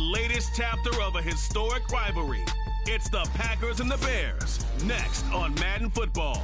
latest chapter of a historic rivalry. It's the Packers and the Bears, next on Madden Football.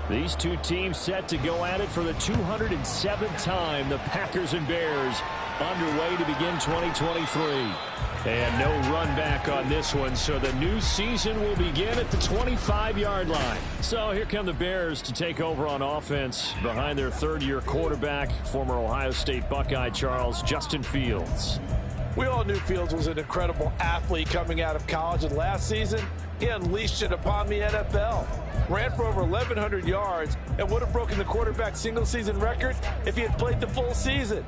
These two teams set to go at it for the 207th time. The Packers and Bears underway to begin 2023. And no run back on this one, so the new season will begin at the 25-yard line. So here come the Bears to take over on offense behind their third-year quarterback, former Ohio State Buckeye Justin Fields. We all knew Fields was an incredible athlete coming out of college, and last season he unleashed it upon the NFL. Ran for over 1,100 yards and would have broken the quarterback single-season record if he had played the full season.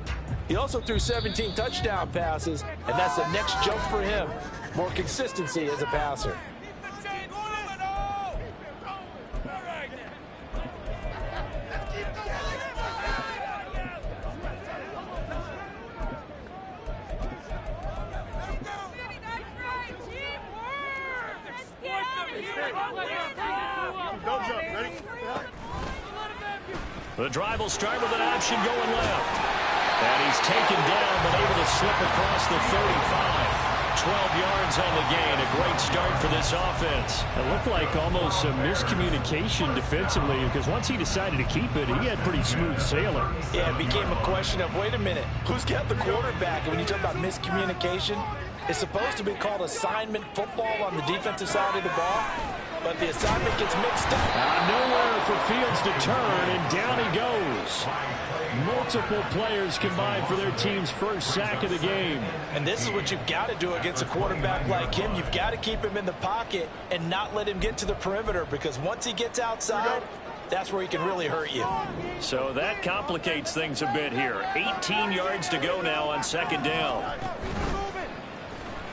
He also threw 17 touchdown passes, and that's the next jump for him. More consistency as a passer. The drive will start with an option going left. And he's taken down, but able to slip across the 35. 12 yards on the gain. A great start for this offense. It looked like almost some miscommunication defensively, because once he decided to keep it, he had pretty smooth sailing. Yeah, it became a question of, wait a minute, who's got the quarterback? And when you talk about miscommunication, it's supposed to be called assignment football on the defensive side of the ball, but the assignment gets mixed up. Nowhere for Fields to turn, and down he goes. Multiple players combined for their team's first sack of the game. And this is what you've got to do against a quarterback like him. You've got to keep him in the pocket and not let him get to the perimeter, because once he gets outside, that's where he can really hurt you. So that complicates things a bit here. 18 yards to go now on second down.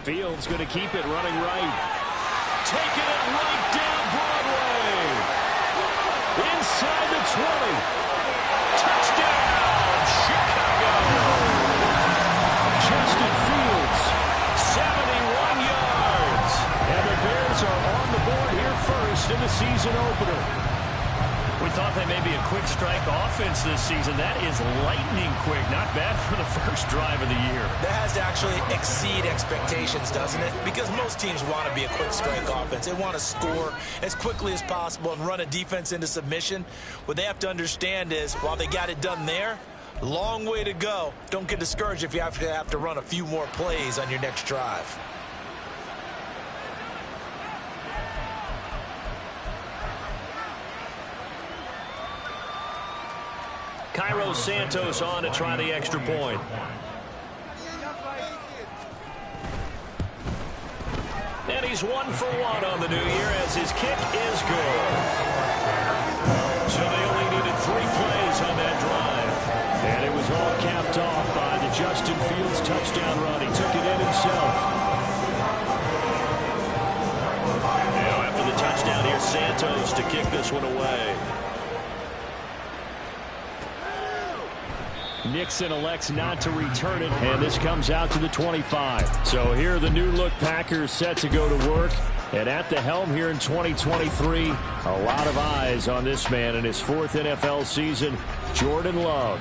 Fields going to keep it running right. Taking it right down Broadway. Inside the 20. Touchdown, Chicago. Justin Fields, 71 yards. And the Bears are on the board here first in the season opener. We thought they may be a quick strike offense this season. That is lightning quick. Not bad for the first drive of the year. That has to actually exceed expectations, doesn't it? Because most teams want to be a quick strike offense. They want to score as quickly as possible and run a defense into submission. What they have to understand is, while they got it done there, long way to go. Don't get discouraged if you have to run a few more plays on your next drive. Cairo Santos on to try the extra point. And he's 1 for 1 on the new year as his kick is good. So they only needed 3 plays on that drive. And it was all capped off by the Justin Fields touchdown run. He took it in himself. Santos to kick this one away. Nixon elects not to return it, and this comes out to the 25. So here are the new-look Packers set to go to work. And at the helm here in 2023, a lot of eyes on this man in his 4th NFL season, Jordan Love.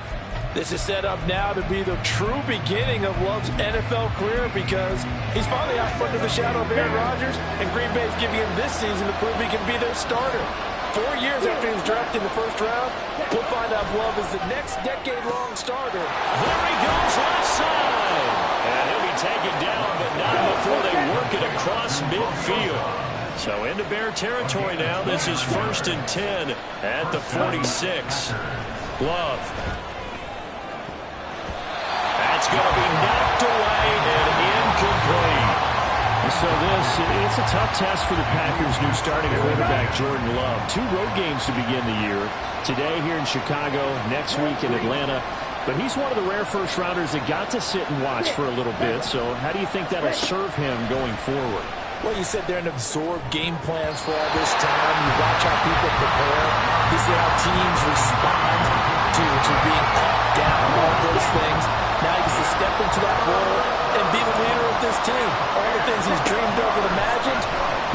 This is set up now to be the true beginning of Love's NFL career because he's finally out from under the shadow of Aaron Rodgers, and Green Bay is giving him this season to prove he can be their starter. 4 years after he was drafted in the first round, we'll find out if Love is the next decade-long starter. There he goes left side. And he'll be taken down, but not before they work it across midfield. So into Bear territory now. This is 1st and 10 at the 46. Love. That's going to be knocked away and incomplete. So it's a tough test for the Packers' new starting quarterback, Jordan Love. 2 road games to begin the year. Today here in Chicago, next week in Atlanta. But he's one of the rare first-rounders that got to sit and watch for a little bit. So how do you think that'll serve him going forward? Well, you sit there and absorb game plans for all this time. You watch how people prepare. You see how teams respond to being up, down, all those things. Now he gets to step into that role and be the leader of this team. All the things he's dreamed of and imagined,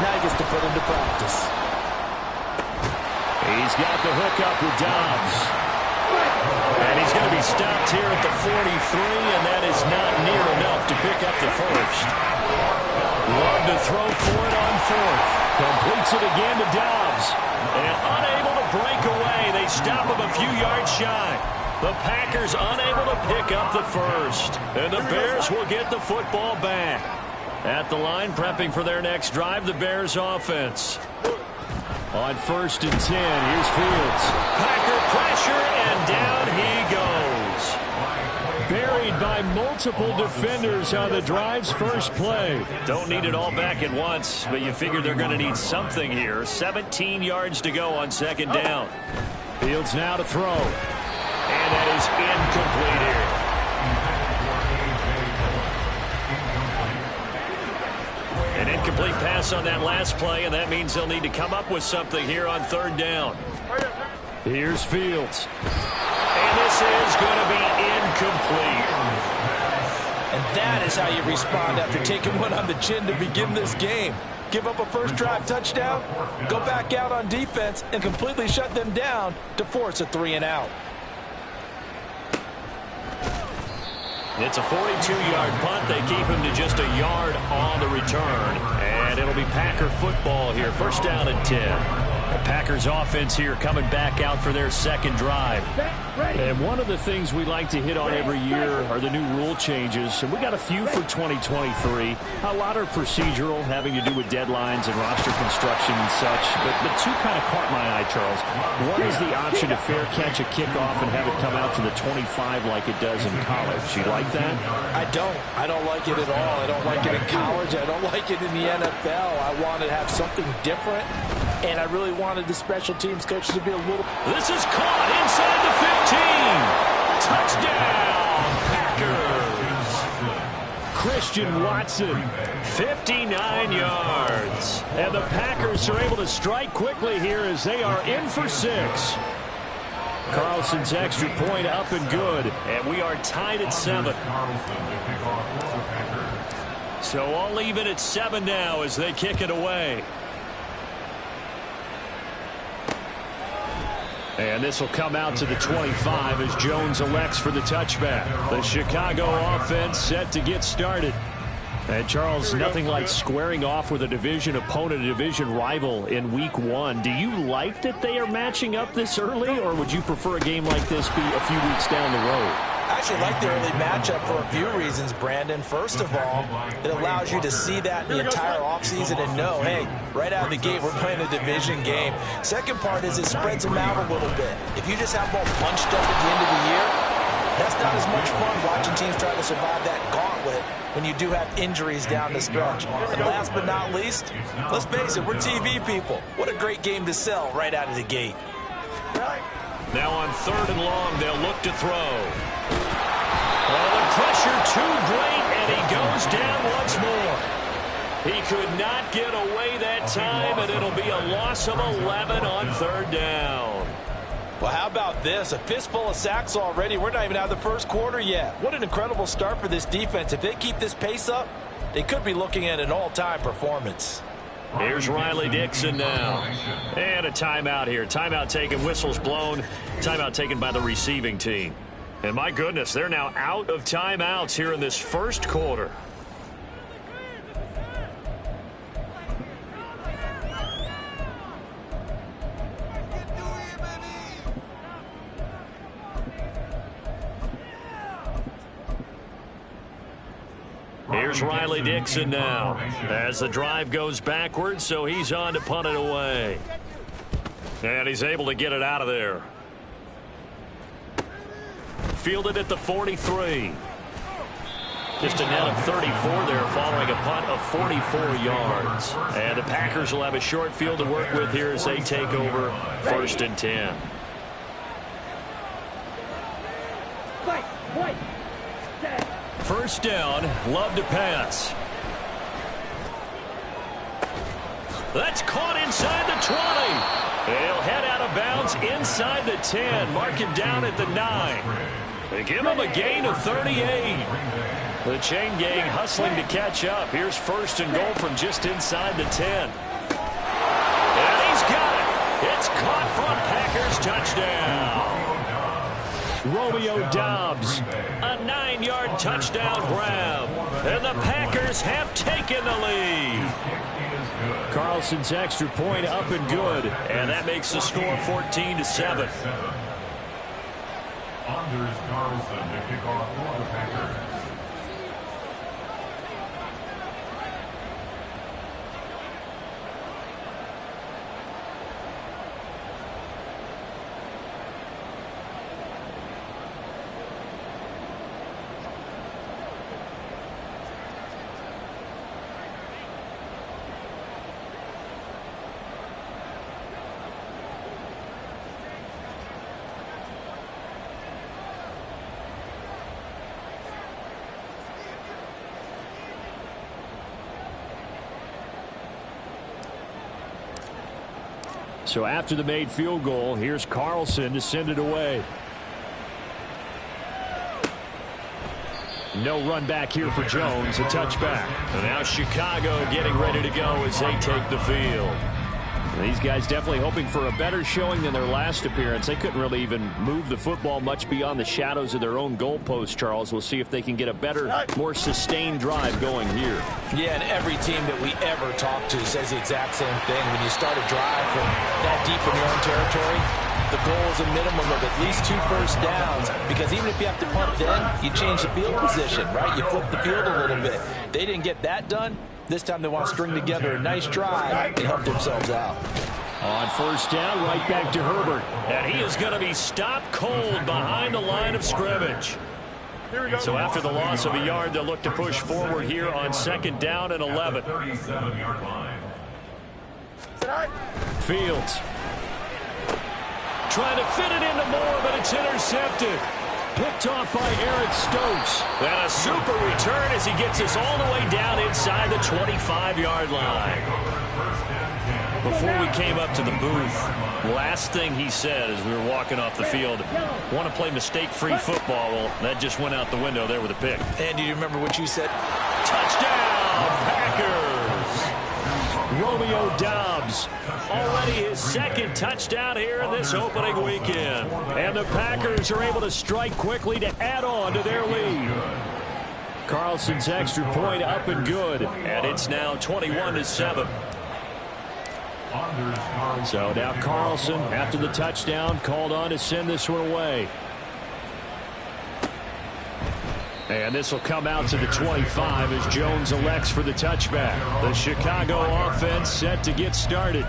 now he gets to put into practice. He's got the hook up with Dobbs. And he's going to be stopped here at the 43, and that is not near enough to pick up the first. Love to throw for it on 4th. Completes it again to Dobbs. And unable to break away. They stop him a few yards shy. The Packers unable to pick up the first. And the Bears will get the football back. At the line, prepping for their next drive, the Bears offense. On 1st and 10, here's Fields. Packer pressure, and down he goes. Buried by multiple defenders on the drive's first play. Don't need it all back at once, but you figure they're going to need something here. 17 yards to go on 2nd down. Fields now to throw. And that is incomplete here. An incomplete pass on that last play, and that means they'll need to come up with something here on 3rd down. Here's Fields. And this is going to be incomplete. And that is how you respond after taking one on the chin to begin this game. Give up a first drive touchdown, go back out on defense, and completely shut them down to force a 3-and-out. It's a 42-yard punt. They keep him to just a yard on the return. And it'll be Packer football here. 1st down and 10. The Packers offense here coming back out for their 2nd drive. And one of the things we like to hit on every year are the new rule changes. And we got a few for 2023. A lot are procedural, having to do with deadlines and roster construction and such. But the 2 kind of caught my eye, Charles. One is the option to fair catch a kickoff and have it come out to the 25 like it does in college. You like that? I don't. I don't like it at all. I don't like it in college. I don't like it in the NFL. I want to have something different. And I really wanted the special teams coaches to be a little... This is caught inside the 15. Touchdown, Packers. Christian Watson. 59 yards. And the Packers are able to strike quickly here as they are in for 6. Carlson's extra point up and good. And we are tied at 7. So all even at 7 now as they kick it away. And this will come out to the 25 as Jones elects for the touchback. The Chicago offense set to get started. And Charles, nothing like squaring off with a division opponent, a division rival in week 1. Do you like that they are matching up this early, or would you prefer a game like this be a few weeks down the road? I actually like the early matchup for a few reasons, Brandon. First of all, it allows you to see that the entire offseason and know, hey, right out of the gate, we're playing a division game. Second part is it spreads them out a little bit. If you just have them all punched up at the end of the year, that's not as much fun watching teams try to survive that gauntlet when you do have injuries down the stretch. And last but not least, let's face it, we're TV people. What a great game to sell right out of the gate. Now on 3rd and long, they'll look to throw. Well, the pressure too great, and he goes down once more. He could not get away that time, and it'll be a loss of 11 on 3rd down. Well, how about this? A fistful of sacks already. We're not even out of the first quarter yet. What an incredible start for this defense. If they keep this pace up, they could be looking at an all-time performance. Here's Riley Dixon now. And a timeout here. Timeout taken, whistles blown. Timeout taken by the receiving team. And my goodness, they're now out of timeouts here in this first quarter. Here's Riley Dixon now as the drive goes backwards, so he's on to punt it away. And he's able to get it out of there. Fielded at the 43. Just a net of 34 there following a punt of 44 yards. And the Packers will have a short field to work with here as they take over 1st and 10. First down, Love to pass. That's caught inside the 20. He'll head out of bounds inside the 10. Mark him down at the 9. They give him a gain of 38. The chain gang hustling to catch up. Here's 1st and goal from just inside the 10. And he's got it. It's caught for a Packers touchdown. Romeo Doubs, a 9-yard touchdown grab, and the Packers have taken the lead. Carlson's extra point up and good, and that makes the score 14-7. Anders Carlson to kick off for the Packers. So after the made field goal, here's Carlson to send it away. No run back here for Jones, a touchback. And now Chicago getting ready to go as they take the field. These guys definitely hoping for a better showing than their last appearance. They couldn't really even move the football much beyond the shadows of their own goalpost, Charles. We'll see if they can get a better, more sustained drive going here. Yeah, and every team that we ever talk to says the exact same thing. When you start a drive from that deep in your own territory, the goal is a minimum of at least 2 first downs, because even if you have to punt then, you change the field position, right? You flip the field a little bit. They didn't get that done. This time they want to string together a nice drive and help themselves out. On first down, right back to Herbert. And he is going to be stopped cold behind the line of scrimmage. So after the loss of a yard, they'll look to push forward here on 2nd down and 11. Fields trying to fit it into Moore, but it's intercepted. Picked off by Eric Stokes. And a super return as he gets us all the way down inside the 25-yard line. Before we came up to the booth, last thing he said as we were walking off the field, want to play mistake-free football. Well, that just went out the window there with a pick. And do you remember what you said? Touchdown, Packers! Romeo Doubs, already his 2nd touchdown here in this opening weekend. And the Packers are able to strike quickly to add on to their lead. Carlson's extra point up and good, and it's now 21-7. So now Carlson, after the touchdown, called on to send this one away. And this will come out to the 25 as Jones elects for the touchback. The Chicago offense set to get started.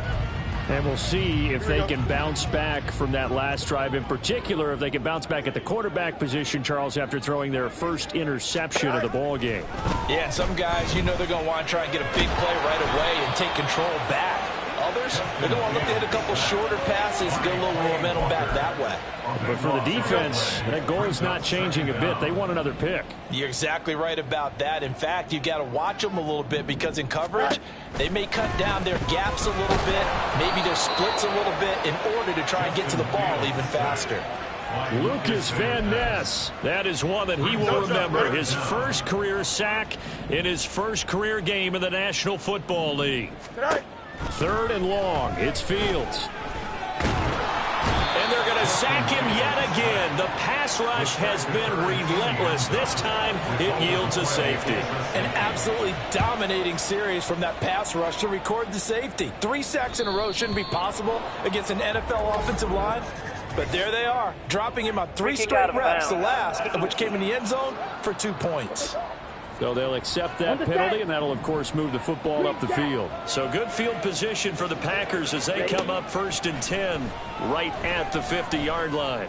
And we'll see if they can bounce back from that last drive, in particular if they can bounce back at the quarterback position, Charles, after throwing their first interception of the ball game. Yeah, and some guys, you know, they're going to want to try and get a big play right away and take control back. others, they're going to look to hit a couple shorter passes, get a little momentum back that way. But for the defense, that goal is not changing a bit. They want another pick. You're exactly right about that. In fact, you've got to watch them a little bit because in coverage, they may cut down their gaps a little bit, maybe their splits a little bit in order to try and get to the ball even faster. Lucas Van Ness, that is one that he will remember. His first career sack in his first career game in the National Football League. 3rd and long. It's Fields. And they're going to sack him yet again. The pass rush has been relentless. This time, it yields a safety. An absolutely dominating series from that pass rush to record the safety. 3 sacks in a row shouldn't be possible against an NFL offensive line. But there they are, dropping him on 3 straight reps, the last of which came in the end zone for 2 points. So they'll accept that penalty, and that'll, of course, move the football up the field. So good field position for the Packers as they come up 1st and 10 right at the 50-yard line.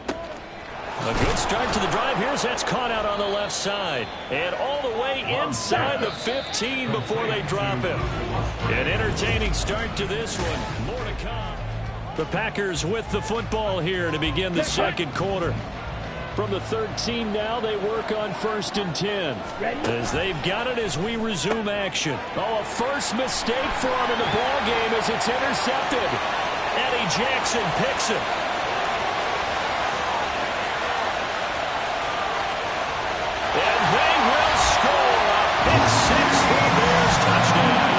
A good start to the drive here as that's caught out on the left side. And all the way inside the 15 before they drop him. An entertaining start to this one. More to come. The Packers with the football here to begin the second quarter. From the 13 now, they work on 1st and 10. As they've got it as we resume action. Oh, a first mistake for him in the ball game as it's intercepted. Eddie Jackson picks it. And they will score a pick 6 for Bears touchdown.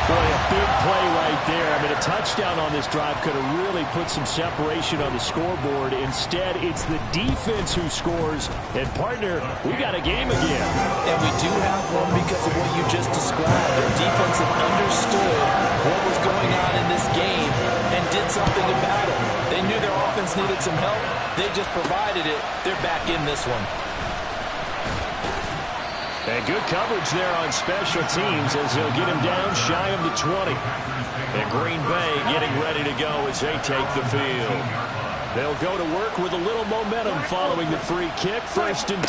Boy, a big play right there. I mean, a touchdown on this drive could have really put some separation on the scoreboard. Instead, it's the defense who scores. And, partner, we got a game again. And we do have one because of what you just described. The defense had understood what was going on in this game and did something about it. They knew their offense needed some help. They just provided it. They're back in this one. And good coverage there on special teams as they'll get him down shy of the 20. And Green Bay getting ready to go as they take the field. They'll go to work with a little momentum following the free kick. 1st and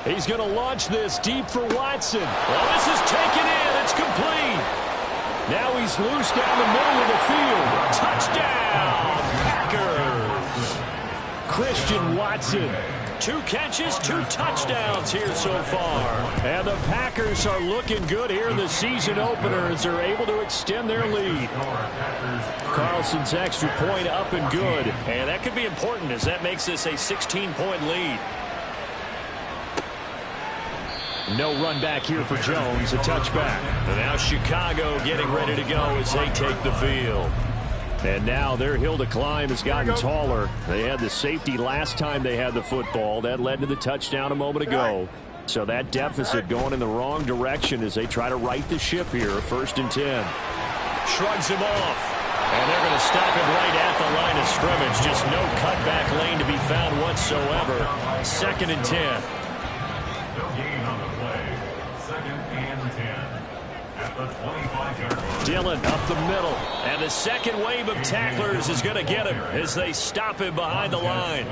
10. He's going to launch this deep for Watson. Well, this is taken in. It's complete. Now he's loose down the middle of the field. Touchdown, Packers. Christian Watson. 2 catches, 2 touchdowns here so far. And the Packers are looking good here in the season opener as they're able to extend their lead. Carlson's extra point up and good. And that could be important as that makes this a 16-point lead. No run back here for Jones, a touchback. And now Chicago getting ready to go as they take the field. And now their hill to climb has gotten taller. They had the safety last time they had the football. That led to the touchdown a moment ago. So that deficit going in the wrong direction as they try to right the ship here. 1st and 10. Shrugs him off. And they're going to stop him right at the line of scrimmage. Just no cutback lane to be found whatsoever. 2nd and 10. No gain on the play. 2nd and 10. At the 25-yard line. Dillon up the middle. And the second wave of tacklers is going to get him as they stop him behind the line.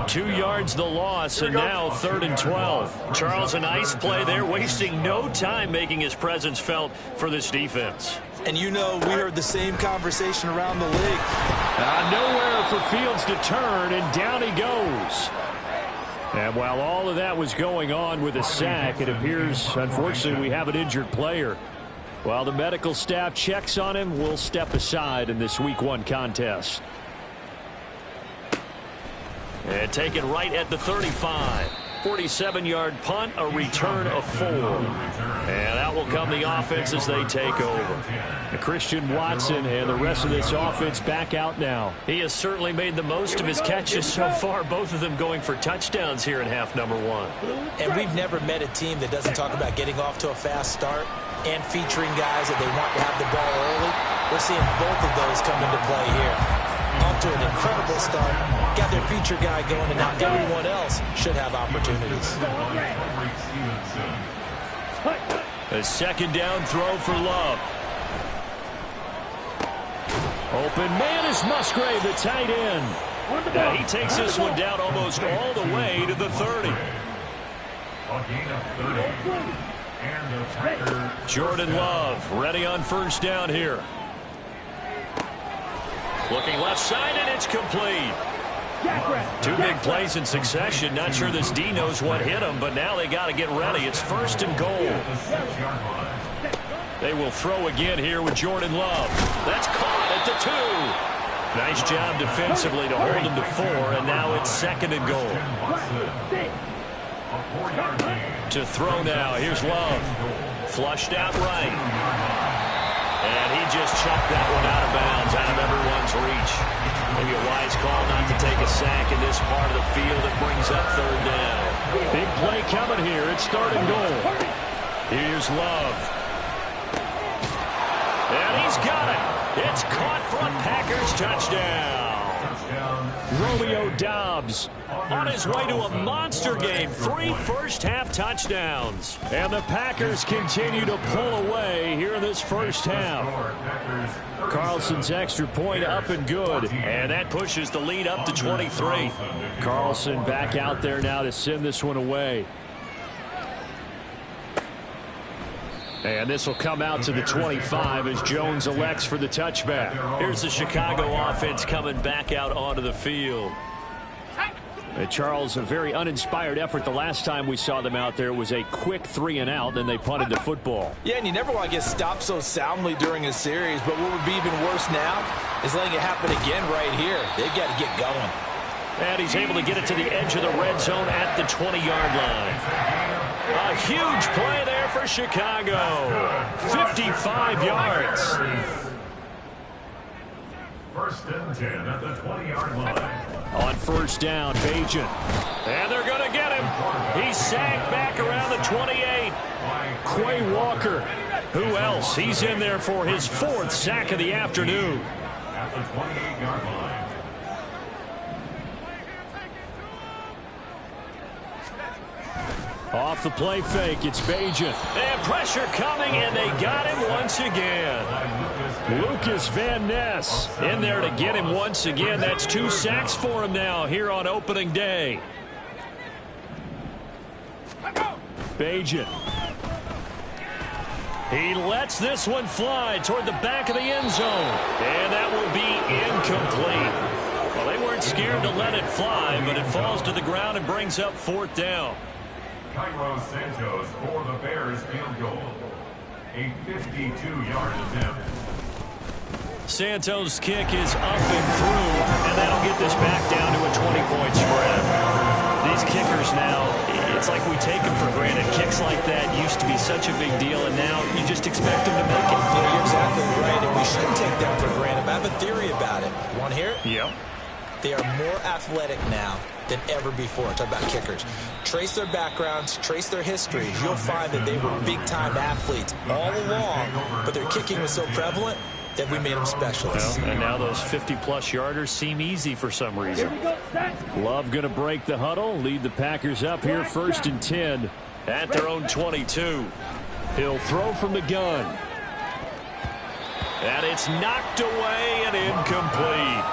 2 yards the loss, and now 3rd and 12. Charles, a nice play there, wasting no time making his presence felt for this defense. And you know, we heard the same conversation around the league. Nowhere for Fields to turn, and down he goes. And while all of that was going on with a sack, it appears, unfortunately, we have an injured player. While the medical staff checks on him, we'll step aside in this Week 1 contest. And taken right at the 35. 47-yard punt, a return of 4. And out will come the offense as they take over. And Christian Watson and the rest of this offense back out now. He has certainly made the most of his catches so far, both of them going for touchdowns here in half number 1. And we've never met a team that doesn't talk about getting off to a fast start and featuring guys that they want to have the ball early. We're seeing both of those come into play here. Off to an incredible start. Got their feature guy going, and now everyone else should have opportunities. A second down throw for Love. Open man is Musgrave, the tight end. Now he takes this one down almost all the way to the 30. A gain of 30. And the Packers. Jordan Love ready on first down here. Looking left side, and it's complete. Two big plays in succession. Not sure this D knows what hit him, but now they got to get ready. It's first and goal. They will throw again here with Jordan Love. That's caught at the 2. Nice job defensively to hold him to 4, and now it's second and goal. To throw now. Here's Love. Flushed out right. And he just chucked that one out of bounds, out of everyone's reach. Maybe a wise call not to take a sack in this part of the field. It brings up third down. Big play coming here. It's third and goal. Here's Love. And he's got it. It's caught for a Packers touchdown. Romeo Doubs On his way to a monster game. 3 first-half touchdowns. And the Packers continue to pull away here in this first half. Carlson's extra point up and good. And that pushes the lead up to 23. Carlson back out there now to send this one away. And this will come out to the 25 as Jones elects for the touchback. Here's the Chicago offense coming back out onto the field. And Charles, a very uninspired effort the last time we saw them out there. It was a quick 3 and out, then they punted the football. Yeah, and you never want to get stopped so soundly during a series, but what would be even worse now is letting it happen again right here. They've got to get going. And he's able to get it to the edge of the red zone at the 20-yard line. A huge play there for Chicago. 55 yards. First and 10 at the 20-yard line. On first down, Bajan. And they're going to get him. He's sagged back around the 28. Quay Walker. Who else? He's in there for his 4th sack of the afternoon. At the 28-yard line. Off the play fake, it's Bajan. And pressure coming, and they got him once again. Lucas Van Ness in there to get him once again. That's 2 sacks for him now here on opening day. Bajan. He lets this one fly toward the back of the end zone. And that will be incomplete. Well, they weren't scared to let it fly, but it falls to the ground and brings up 4th down. Cairo Santos for the Bears field goal. A 52-yard attempt. Santos' kick is up and through, and that'll get this back down to a 20-point spread. These kickers now, it's like we take them for granted. Kicks like that used to be such a big deal, and now you just expect them to make it. Yeah, you're exactly right, and we shouldn't take them for granted. I have a theory about it. You want to hear it? Yep. They are more athletic now than ever before. Talk about kickers. Trace their backgrounds, trace their histories. You'll find that they were big-time athletes all along, but their kicking was so prevalent that we made them specialists. Well, and now those 50-plus yarders seem easy for some reason. Love going to break the huddle, lead the Packers up here first and 10. At their own 22. He'll throw from the gun. And it's knocked away and incomplete.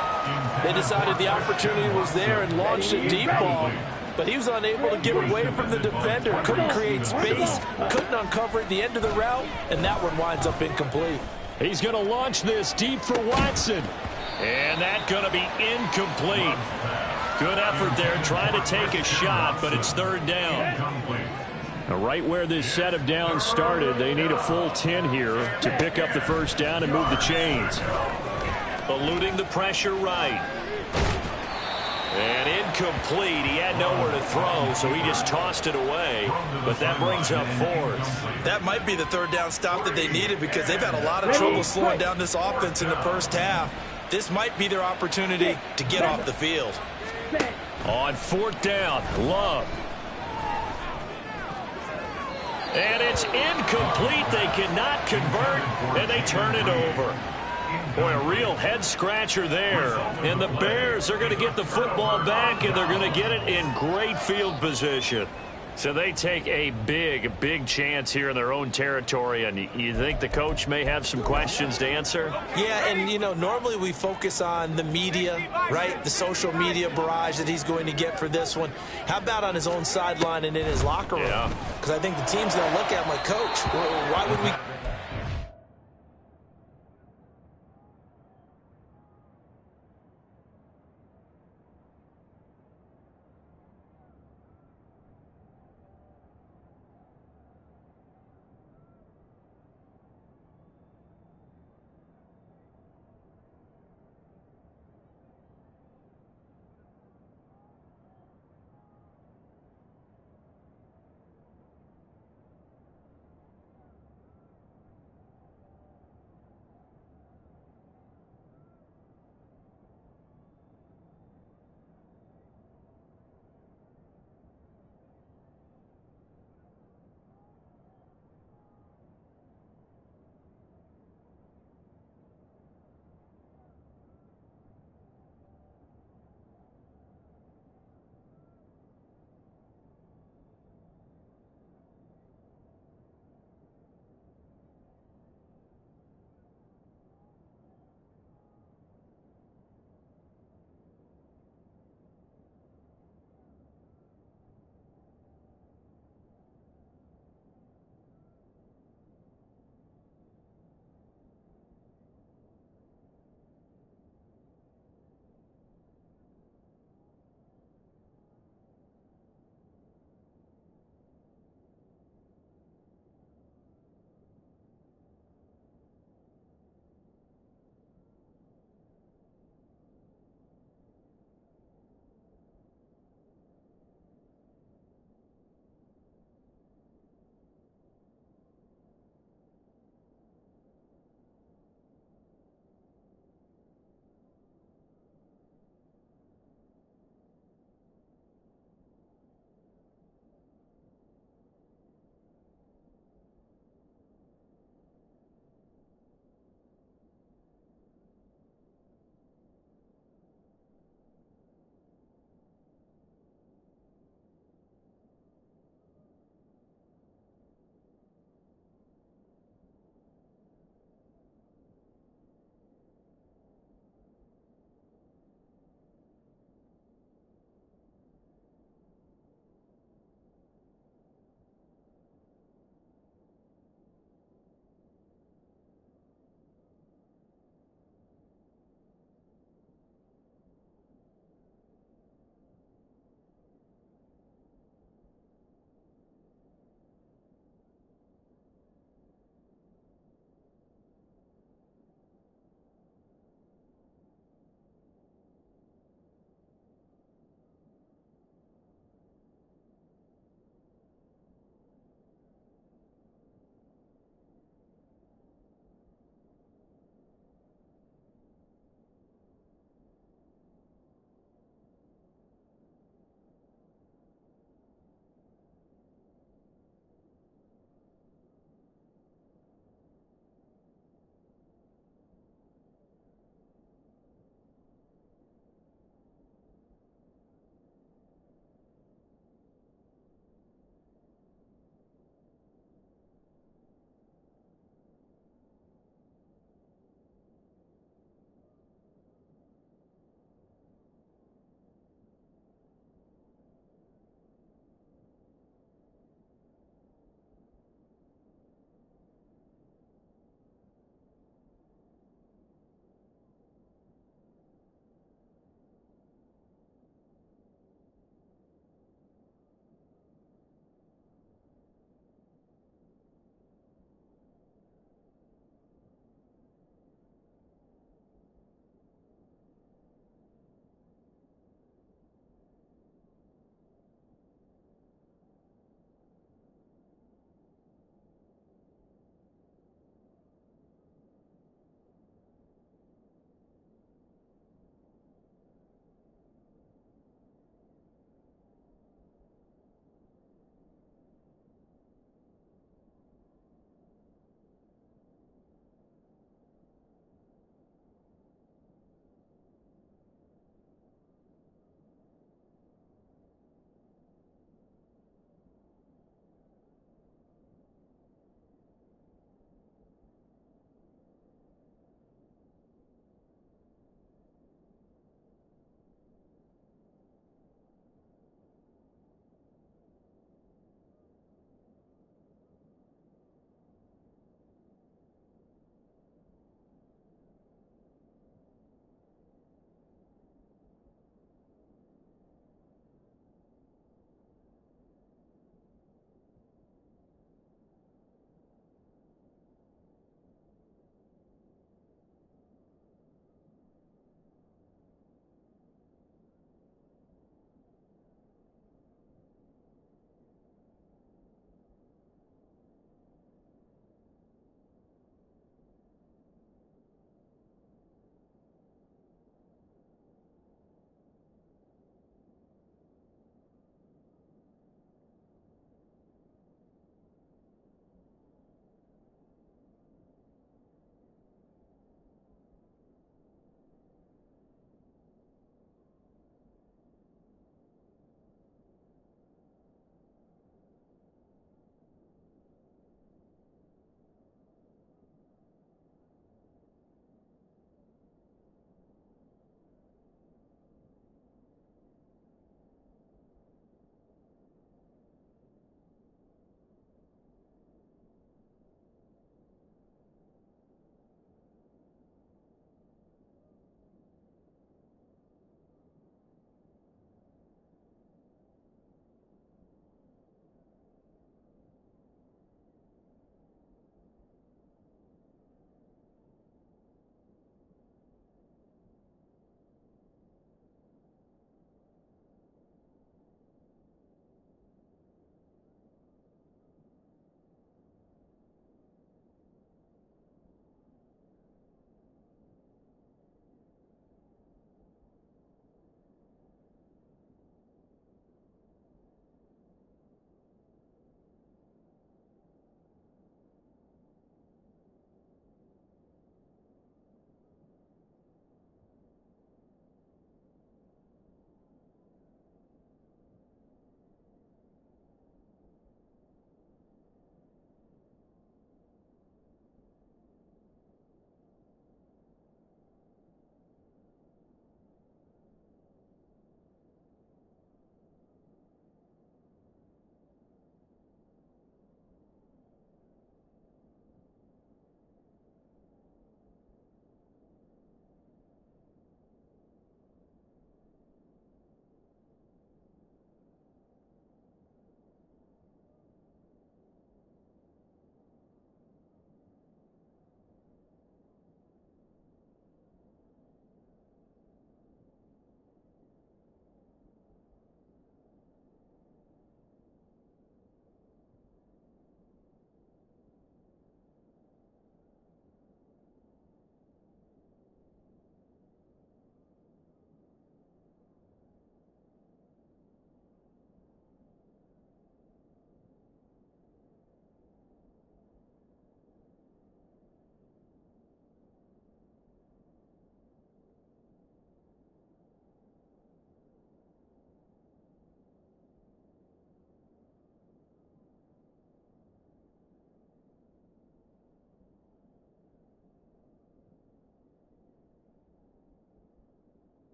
They decided the opportunity was there and launched a deep ball, but he was unable to get away from the defender, couldn't create space, couldn't uncover at the end of the route, and that one winds up incomplete. He's going to launch this deep for Watson. And that's going to be incomplete. Good effort there, trying to take a shot, but it's 3rd down. Now, right where this set of downs started, they need a full 10 here to pick up the first down and move the chains. Eluding the pressure right. And incomplete. He had nowhere to throw, so he just tossed it away. But that brings up 4th. That might be the 3rd down stop that they needed because they've had a lot of trouble slowing down this offense in the first half. This might be their opportunity to get off the field. On 4th down, Love. And it's incomplete. They cannot convert, and they turn it over. Boy, a real head-scratcher there. And the Bears are going to get the football back, and they're going to get it in great field position. So they take a big chance here in their own territory, and you think the coach may have some questions to answer? Yeah, and, normally we focus on the media, right, the social media barrage that he's going to get for this one. How about on his own sideline and in his locker room? Yeah. Because I think the team's going to look at him like, Coach, why would we...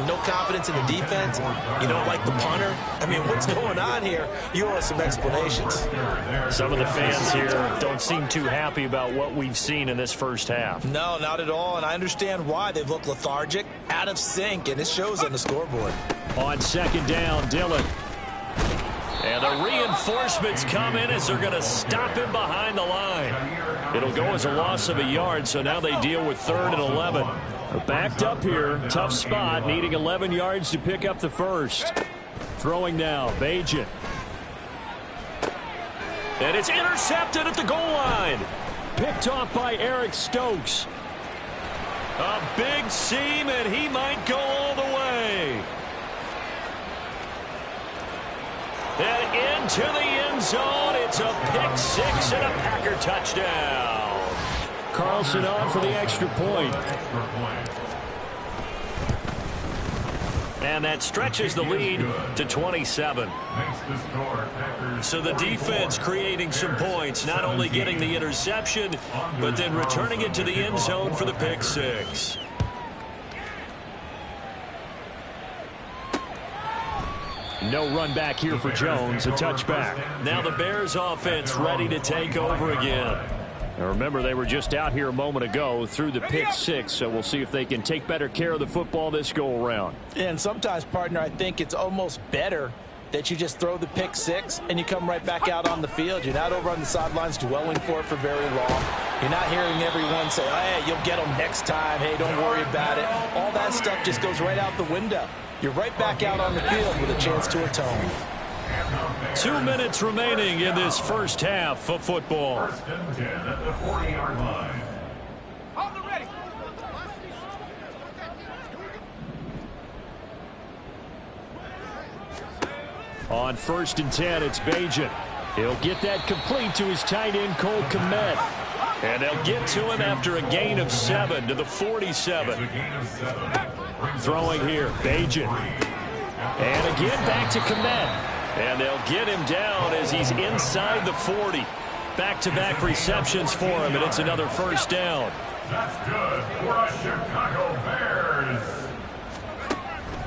No confidence in the defense. You don't like the punter. I mean, what's going on here? You owe us some explanations. Some of the fans here don't seem too happy about what we've seen in this first half. No, not at all, and I understand why. They've looked lethargic, out of sync, and it shows on the scoreboard. On second down, Dillon. And the reinforcements come in as they're going to stop him behind the line. It'll go as a loss of a yard, so now they deal with 3rd and 11. They're backed up here. Tough spot, needing 11 yards to pick up the first. Throwing now, Bajan. And it's intercepted at the goal line. Picked off by Eric Stokes. A big seam, and he might go all the way. And into the end zone. It's a pick six and a Packer touchdown. Carlson on for the extra point. And that stretches the lead to 27. So the defense creating some points, not only getting the interception, but then returning it to the end zone for the pick six. No run back here for Jones, a touchback. Now the Bears offense ready to take over again. Now remember, they were just out here a moment ago through the pick six, so we'll see if they can take better care of the football this go around. And sometimes, partner, I think it's almost better that you just throw the pick six and you come right back out on the field. You're not over on the sidelines dwelling for it for very long. You're not hearing everyone say, hey, you'll get them next time. Hey, don't worry about it. All that stuff just goes right out the window. You're right back out on the field with a chance to atone. 2 minutes remaining in this first half of football. 1st and 10 at the 40-yard line. On 1st and 10, it's Bajan. He'll get that complete to his tight end, Cole Kmet. And they'll get to him after a gain of 7 to the 47. Throwing here, Bajan. And again back to Kmet. And they'll get him down as he's inside the 40. Back-to-back receptions for him, and it's another first down. That's good for the Chicago Bears.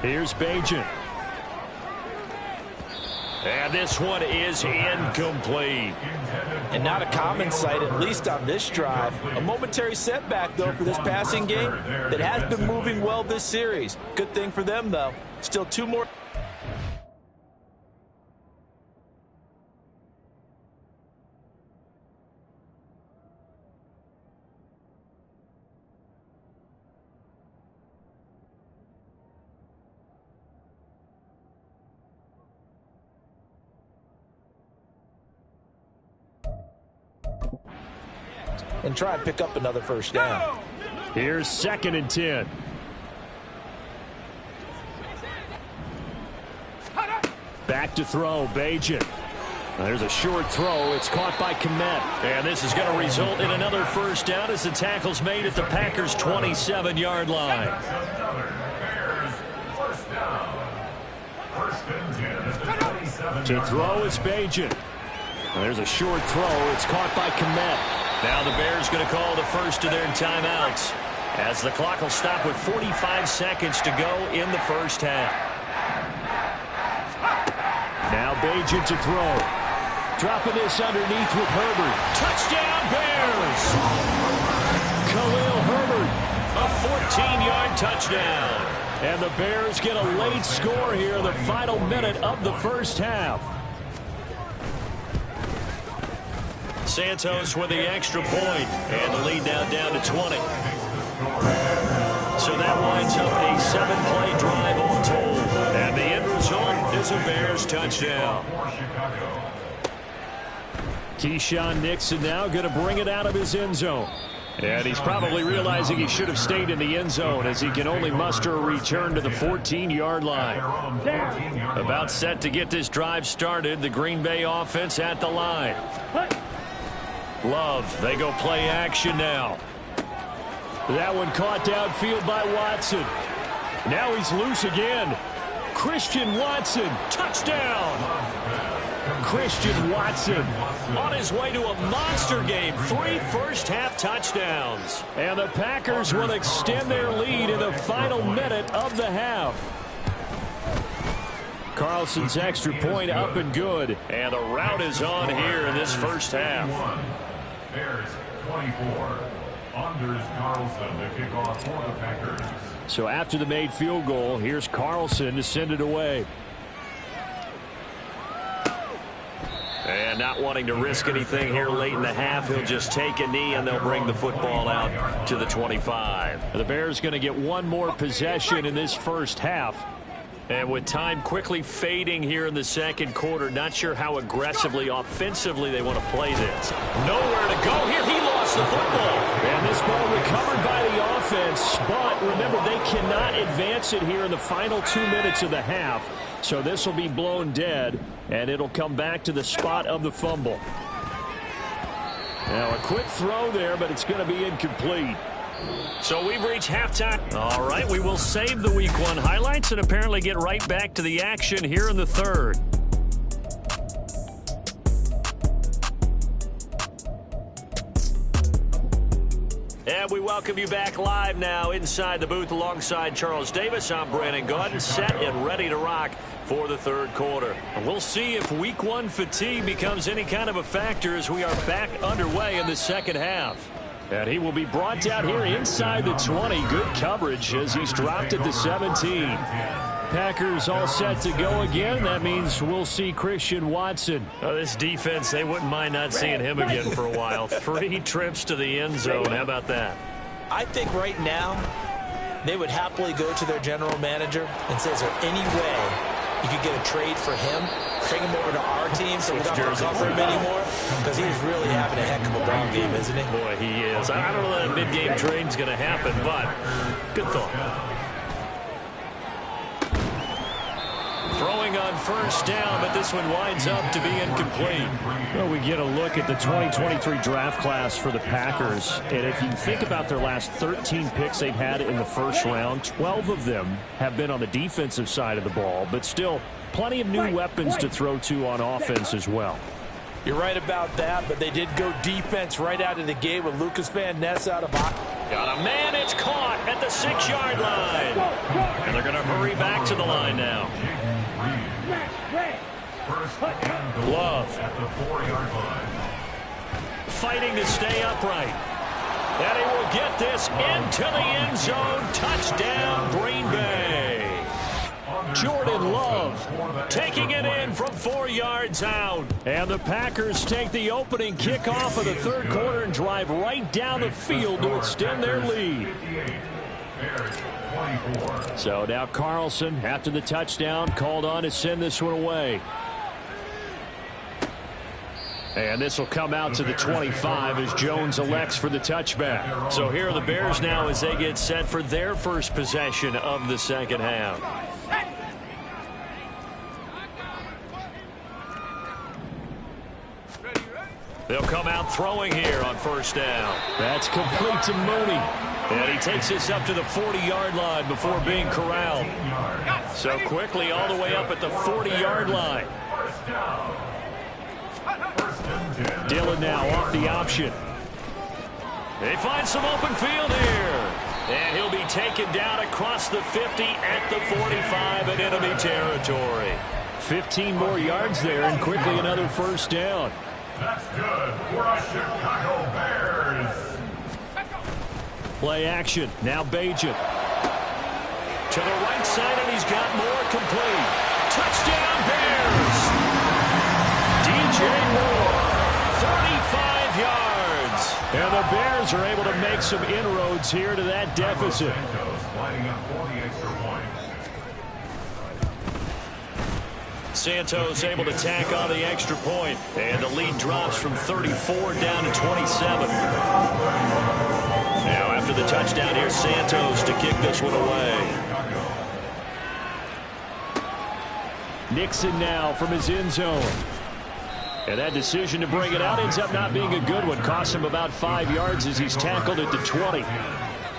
Here's Bajan. And this one is incomplete. And not a common sight, at least on this drive. A momentary setback, though, for this passing game that has been moving well this series. Good thing for them, though. Still 2 more. And try and pick up another first down. Here's 2nd and 10. Back to throw, Bajan. There's a short throw. It's caught by Kmet. And this is going to result in another first down as the tackle's made at the Packers' 27-yard line. To throw is Bajan. There's a short throw. It's caught by Kmet. Now the Bears going to call the first of their timeouts as the clock will stop with 45 seconds to go in the first half. Now Bajan to throw. Dropping this underneath with Herbert. Touchdown Bears! Khalil Herbert, a 14-yard touchdown. And the Bears get a late score here in the final minute of the first half. Santos with the extra point, and the lead now down to 20. So that winds up a 7-play drive all told. And the end result is a Bears touchdown. Keyshawn Nixon now going to bring it out of his end zone. And he's probably realizing he should have stayed in the end zone as he can only muster a return to the 14-yard line. About set to get this drive started, the Green Bay offense at the line. Love, they go play action now. That one caught downfield by Watson. Now he's loose again. Christian Watson, touchdown. Christian Watson on his way to a monster game. 3 first-half touchdowns. And the Packers will extend their lead in the final minute of the half. Carlson's extra point up and good. And the route is on here in this first half. Bears 24. Anders Carlson to kick off for the Packers. So after the made field goal, here's Carlson to send it away. And not wanting to risk anything here late in the half, he'll just take a knee and they'll bring the football out to the 25. The Bears going to get one more possession in this first half. And with time quickly fading here in the second quarter, not sure how aggressively, offensively they want to play this. Nowhere to go here. He lost the football. And this ball recovered by the offense. But remember, they cannot advance it here in the final 2 minutes of the half. So this will be blown dead, and it'll come back to the spot of the fumble. Now a quick throw there, but it's going to be incomplete. So we've reached halftime. All right, we will save the Week 1 highlights and apparently get right back to the action here in the third. And we welcome you back live now inside the booth alongside Charles Davis. I'm Brandon Gaudin, set and ready to rock for the third quarter. And we'll see if Week 1 fatigue becomes any kind of a factor as we are back underway in the second half. And he will be brought down here inside the 20. Good coverage as he's dropped at the 17. Packers all set to go again. That means we'll see Christian Watson. This defense, they wouldn't mind not seeing him again for a while. 3 trips to the end zone. How about that? I think right now they would happily go to their general manager and say, is there any way you could get a trade for him? Bring him over to our team so we don't have to cover him anymore? Because he's really having a heck of a ball game, isn't he? Boy, he is. I don't know that mid-game trade's going to happen, but good thought. Throwing on first down, but this one winds up to be incomplete. Well, we get a look at the 2023 draft class for the Packers. And if you think about their last 13 picks they've had in the first round, 12 of them have been on the defensive side of the ball, but still plenty of new weapons to throw to on offense as well. You're right about that, but they did go defense right out of the gate with Lucas Van Ness out of box. Got a man, it's caught at the 6-yard line. And they're going to hurry back to the line now. Love. At the 4-yard line. Fighting to stay upright. And he will get this into the end zone. Touchdown, Green Bay. Jordan Love taking it in from 4 yards out. And the Packers take the opening kickoff of the third quarter and drive right down the field to extend their lead. So now Carlson, after the touchdown, called on to send this one away. And this will come out to the 25 as Jones elects for the touchback. So here are the Bears now as they get set for their first possession of the second half. They'll come out throwing here on first down. That's complete to Mooney. And he takes this up to the 40-yard line before being corralled. So quickly all the way up at the 40-yard line. Dillon now off the option. They find some open field here. And he'll be taken down across the 50 at the 45 in enemy territory. 15 more yards there and quickly another first down. That's good for the Chicago Bears. Play action. Now Bajan. To the right side, and he's got more complete. Touchdown Bears. DJ Moore. 35 yards. And the Bears are able to make some inroads here to that deficit. Santos able to tack on the extra point. And the lead drops from 34 down to 27. Now after the touchdown, here's Santos to kick this one away. Nixon now from his end zone. And that decision to bring it out ends up not being a good one. Cost him about 5 yards as he's tackled at the 20.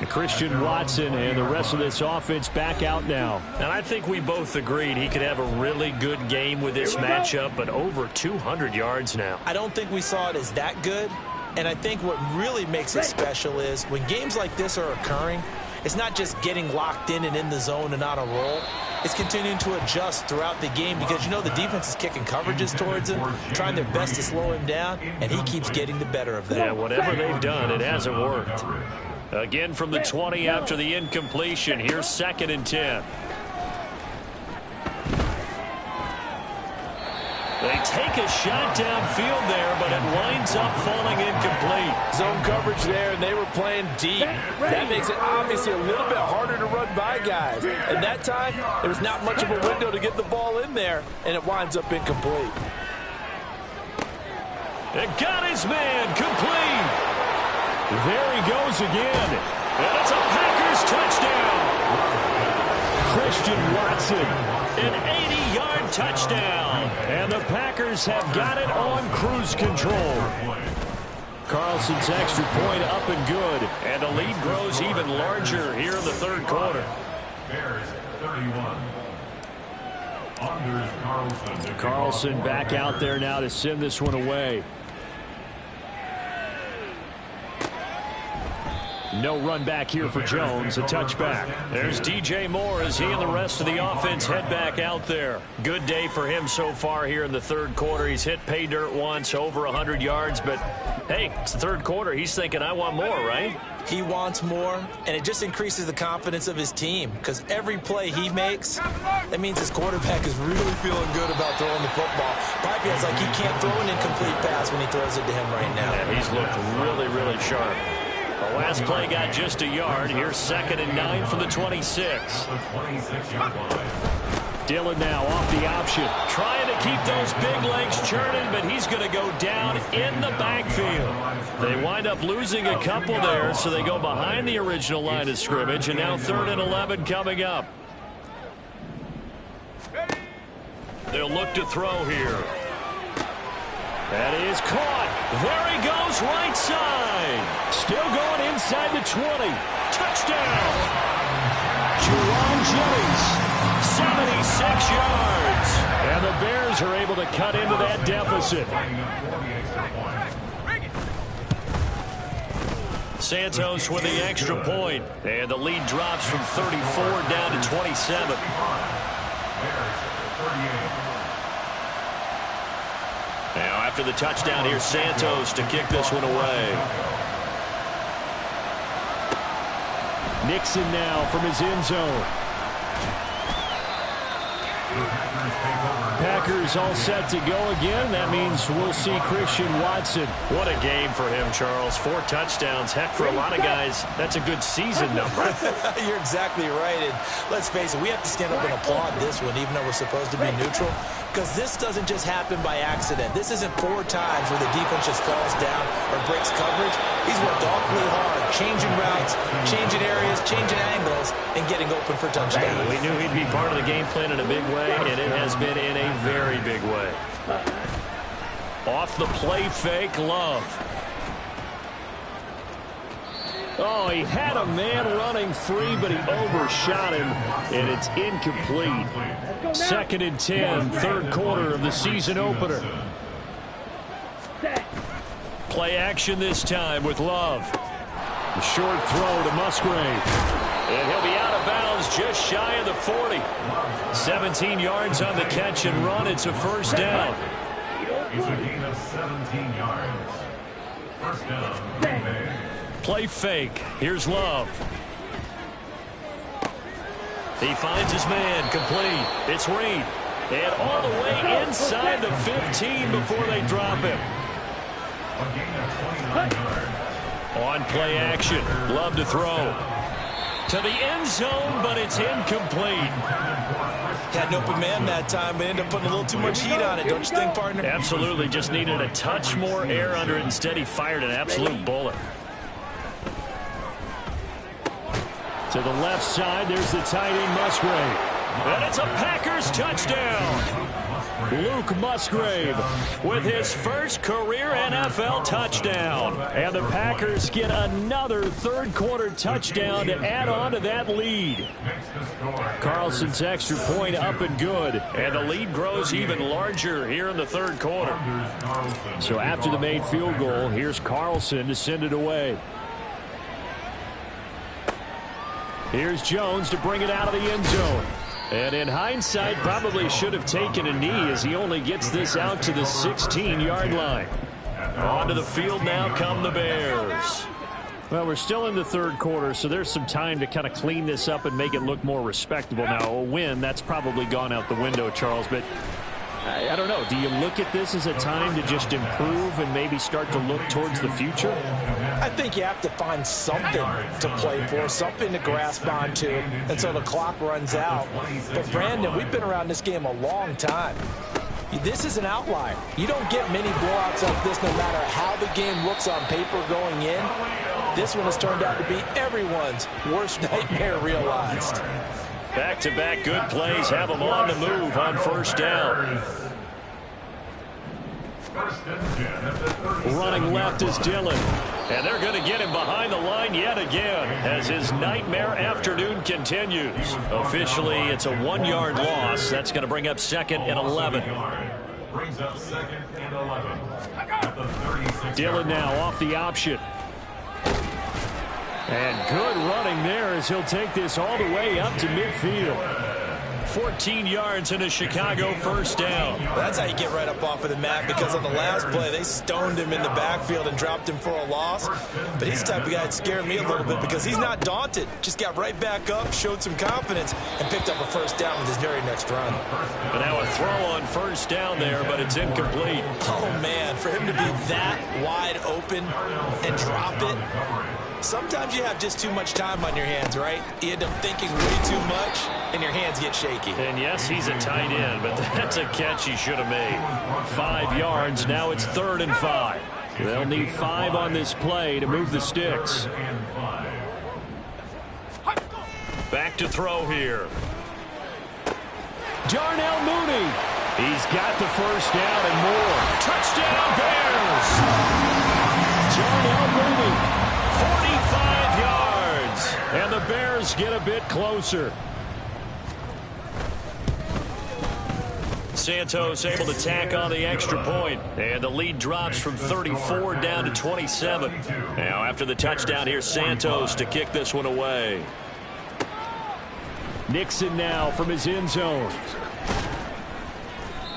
Christian Watson and the rest of this offense back out now. And I think we both agreed he could have a really good game with this matchup, but over 200 yards now. I don't think we saw it as that good, and I think what really makes it special is when games like this are occurring, it's not just getting locked in and in the zone and on a roll. It's continuing to adjust throughout the game because, you know, the defense is kicking coverages towards him, trying their best to slow him down, and he keeps getting the better of them. Yeah, whatever they've done, it hasn't worked. Again from the 20 after the incompletion. Here's 2nd and 10. They take a shot downfield there, but it winds up falling incomplete. Zone coverage there, and they were playing deep. That makes it obviously a little bit harder to run by guys. And that time, there was not much of a window to get the ball in there, and it winds up incomplete. It got his man complete. There he goes again. And it's a Packers touchdown. Christian Watson. An 80-yard touchdown. And the Packers have got it on cruise control. Carlson's extra point up and good. And the lead grows even larger here in the 3rd quarter. Bears 31. Anders Carlson. Carlson back out there now to send this one away. No run back here for Jones, a touchback. There's DJ Moore as he and the rest of the offense head back out there. Good day for him so far here in the 3rd quarter. He's hit pay dirt once, over 100 yards, but hey, it's the 3rd quarter. He's thinking, I want more, right? He wants more, and it just increases the confidence of his team because every play he makes, that means his quarterback is really feeling good about throwing the football. Probably feels like he can't throw an incomplete pass when he throws it to him right now. And he's looked really, really sharp. The last play got just a yard. Here's 2nd and 9 from the 26. Dillon now off the option. Trying to keep those big legs churning, but he's going to go down in the backfield. They wind up losing a couple there, so they go behind the original line of scrimmage, and now 3rd and 11 coming up. They'll look to throw here. That is caught. There he goes, right side. Still going inside the 20. Touchdown. Jerome Jennings. 76 yards. And the Bears are able to cut into that deficit. Santos with the extra point. And the lead drops from 34 down to 27. Now after the touchdown, here's Santos to kick this one away. Nixon now from his end zone. Packers all set to go again. That means we'll see Christian Watson. What a game for him, Charles. 4 touchdowns. Heck, for a lot of guys, that's a good season number. You're exactly right. And let's face it, we have to stand up and applaud this one, even though we're supposed to be neutral, because this doesn't just happen by accident. This isn't 4 times where the defense just falls down or breaks coverage. He's worked awfully hard, changing routes, changing areas, changing angles, and getting open for touchdowns. We knew he'd be part of the game plan in a big way, and it has been in a very big way. Off the play fake, Love. Oh, he had a man running free, but he overshot him, and it's incomplete. 2nd and 10, 3rd quarter of the season opener. Play action this time with Love. A short throw to Musgrave. And he'll be out of bounds just shy of the 40. 17 yards on the catch and run. It's a 1st down. It's a gain of 17 yards. 1st down, Green Bay. Play fake. Here's Love. He finds his man complete. It's Reed. And all the way inside the 15 before they drop him. A gain of 29 yards. On play action. Love to throw. To the end zone, but it's incomplete. Had an open man that time, but ended up putting a little too much heat on it, don't you think, partner? Absolutely. Just needed a touch more air under it. Instead, he fired an absolute bullet. To the left side, there's the tight end, Musgrave. And it's a Packers touchdown. Luke Musgrave with his first career NFL touchdown. And the Packers get another third-quarter touchdown to add on to that lead. Carlson's extra point up and good. And the lead grows even larger here in the third quarter. So after the made field goal, here's Carlson to send it away. Here's Jones to bring it out of the end zone. And in hindsight, probably should have taken a knee as he only gets this out to the 16-yard line. Onto the field now come the Bears. Well, we're still in the third quarter, so there's some time to kind of clean this up and make it look more respectable. Now, a win, that's probably gone out the window, Charles, but I don't know. Do you look at this as a time to just improve and maybe start to look towards the future? I think you have to find something to play for, something to grasp onto until the clock runs out. But, Brandon, we've been around this game a long time. This is an outlier. You don't get many blowouts like this no matter how the game looks on paper going in. This one has turned out to be everyone's worst nightmare realized. Back-to-back good plays have them on the move on first down. Running left is Dillon. And they're going to get him behind the line yet again as his nightmare afternoon continues. Officially, it's a 1-yard loss. That's going to bring up 2nd and 11. Brings up 2nd and 11 at the 36. Dillon now off the option. And good running there as he'll take this all the way up to midfield. 14 yards and a Chicago first down. That's how you get right up off of the mat, because on the last play, they stoned him in the backfield and dropped him for a loss. But he's the type of guy that scared me a little bit because he's not daunted. Just got right back up, showed some confidence, and picked up a first down with his very next run. But now a throw on first down there, but it's incomplete. Oh, man, for him to be that wide open and drop it. Sometimes you have just too much time on your hands, right? You end up thinking way too much, and your hands get shaky. And yes, he's a tight end, but that's a catch he should have made. 5 yards, now it's 3rd and 5. They'll need 5 on this play to move the sticks. Back to throw here. Darnell Mooney. He's got the first down and more. Touchdown Bears! Darnell Mooney. 45 yards, and the Bears get a bit closer. Santos able to tack on the extra point, and the lead drops from 34 down to 27. Now after the touchdown, here's Santos to kick this one away. Nixon now from his end zone.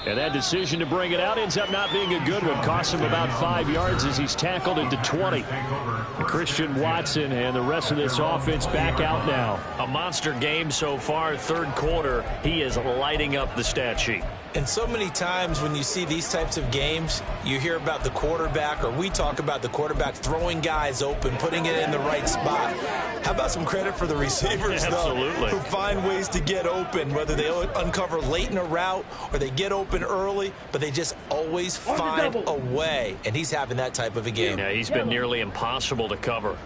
And that decision to bring it out ends up not being a good one. Costs him about 5 yards as he's tackled into 20. And Christian Watson and the rest of this offense back out now. A monster game so far, third quarter. He is lighting up the stat sheet. And so many times when you see these types of games, you hear about the quarterback, or we talk about the quarterback throwing guys open, putting it in the right spot. How about some credit for the receivers, though, who find ways to get open, whether they uncover late in a route or they get open early, but they just always find a way. And he's having that type of a game. Yeah, he's been nearly impossible to cover.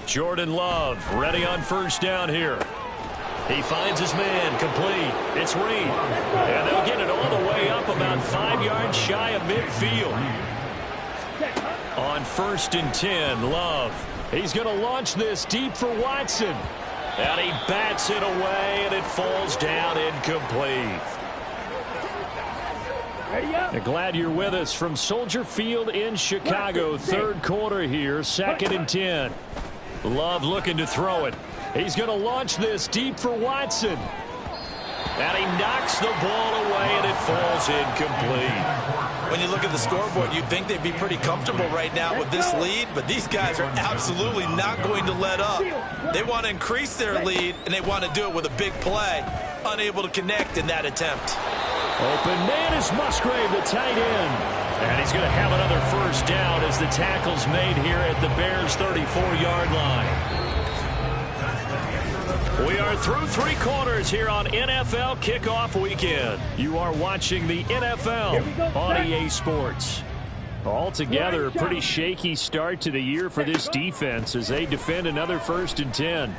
Jordan Love ready on first down here. He finds his man, complete. It's Reed. And they'll get it all the way up about 5 yards shy of midfield. On 1st and 10, Love. He's going to launch this deep for Watson. And he bats it away, and it falls down incomplete. Glad you're with us from Soldier Field in Chicago. Third quarter here, 2nd and 10. Love looking to throw it. He's going to launch this deep for Watson. And he knocks the ball away, and it falls incomplete. When you look at the scoreboard, you'd think they'd be pretty comfortable right now with this lead, but these guys are absolutely not going to let up. They want to increase their lead, and they want to do it with a big play. Unable to connect in that attempt. Open man is Musgrave, the tight end. And he's going to have another first down as the tackle's made here at the Bears' 34-yard line. We are through 3 quarters here on NFL Kickoff Weekend. You are watching the NFL on EA Sports. Altogether, a pretty shaky start to the year for this defense as they defend another 1st and 10.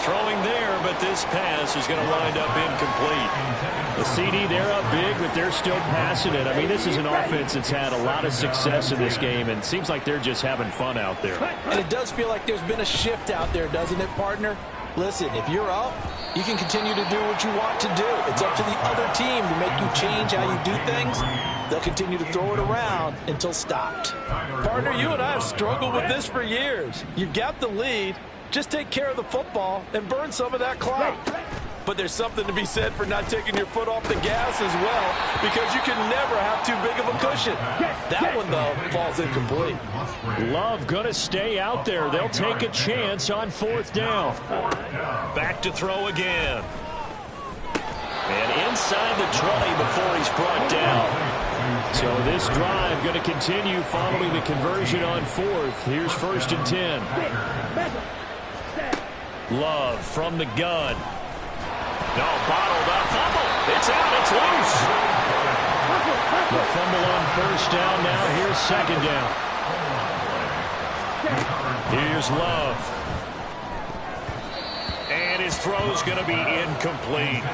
Throwing there, but but this pass is going to wind up incomplete. The CD, they're up big, but they're still passing it. I mean, this is an offense that's had a lot of success in this game, and it seems like they're just having fun out there. And it does feel like there's been a shift out there, doesn't it, partner? Listen, if you're up, you can continue to do what you want to do. It's up to the other team to make you change how you do things. They'll continue to throw it around until stopped. Partner, you and I have struggled with this for years. You've got the lead. Just take care of the football and burn some of that clock. But there's something to be said for not taking your foot off the gas as well, because you can never have too big of a cushion. That one, though, falls incomplete. Love going to stay out there. They'll take a chance on 4th down. Back to throw again. And inside the 20 before he's brought down. So this drive going to continue following the conversion on 4th. Here's 1st and 10. Love from the gun. No, bottled up. Fumble. It's out. It's loose. The fumble on 1st down. Now here's 2nd down. Here's Love. And his throw's going to be incomplete.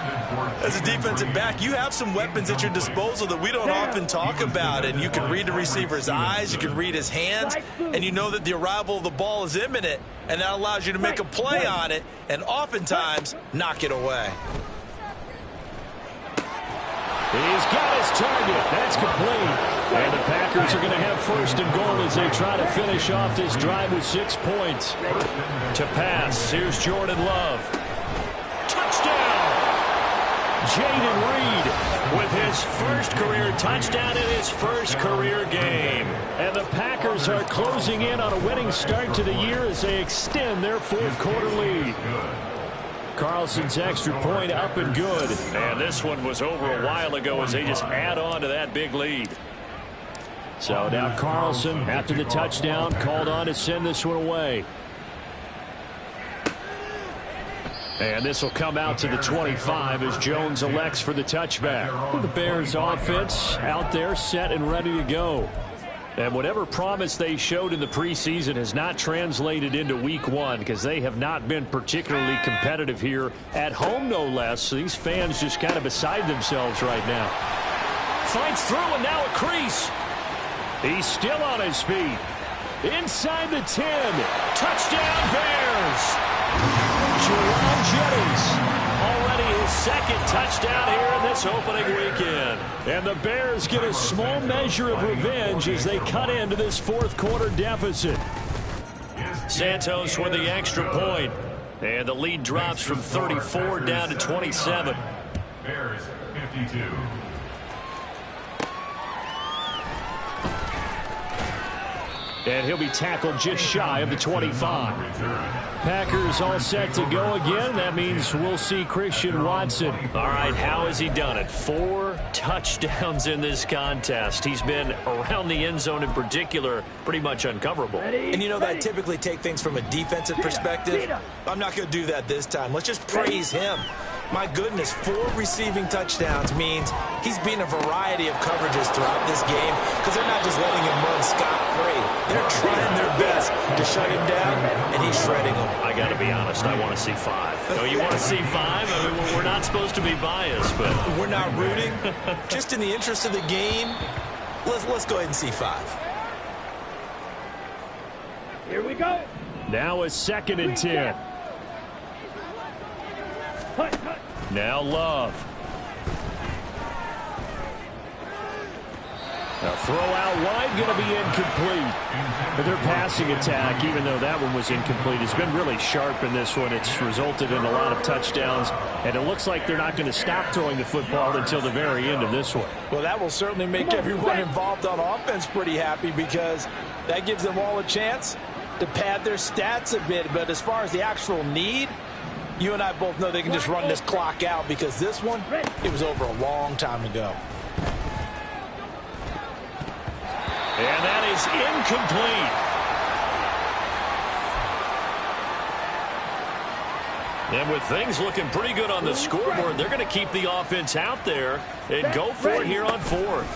As a defensive back, you have some weapons at your disposal that we don't often talk about. And you can read the receiver's eyes, you can read his hands, and you know that the arrival of the ball is imminent. And that allows you to make a play on it and oftentimes knock it away. He's got his target. That's complete. And the Packers are going to have 1st and goal as they try to finish off this drive with 6 points. To pass, here's Jordan Love. Touchdown! Jaden Reed with his first career touchdown in his first career game. And the Packers are closing in on a winning start to the year as they extend their 4th quarter lead. Carlson's extra point up and good. And this one was over a while ago as they just add on to that big lead. So now Carlson, after the touchdown, called on to send this one away. And this will come out to the 25 as Jones elects for the touchback. The Bears offense out there set and ready to go. And whatever promise they showed in the preseason has not translated into week 1 because they have not been particularly competitive here at home, no less. So these fans just kind of beside themselves right now. Fights through and now a crease. He's still on his feet. Inside the 10. Touchdown Bears. Jerome Jennings. Already his 2nd touchdown here in this opening weekend. And the Bears get a small measure of revenge as they cut into this 4th quarter deficit. Santos with the extra point. And the lead drops from 34 down to 27. Bears 52. And he'll be tackled just shy of the 25. Packers all set to go again. That means we'll see Christian Watson. All right, how has he done it? 4 touchdowns in this contest. He's been around the end zone in particular, pretty much uncoverable. And you know that typically take things from a defensive perspective. I'm not going to do that this time. Let's just praise him. My goodness, 4 receiving touchdowns means he's been a variety of coverages throughout this game because they're not just letting him run scot-free. They're trying their best to shut him down, and he's shredding them. I got to be honest, I want to see 5. No, you want to see 5? I mean, we're not supposed to be biased, but we're not rooting. Just in the interest of the game, let's go ahead and see 5. Here we go. Now a 2nd and 10. Now Love. A throw out wide going to be incomplete. But their passing attack, even though that one was incomplete, has been really sharp in this one. It's resulted in a lot of touchdowns, and it looks like they're not going to stop throwing the football until the very end of this one. Well, that will certainly make everyone involved on offense pretty happy because that gives them all a chance to pad their stats a bit. But as far as the actual need, you and I both know they can just run this clock out because this one, it was over a long time ago. And that is incomplete. And with things looking pretty good on the scoreboard, they're going to keep the offense out there and go for it here on 4th.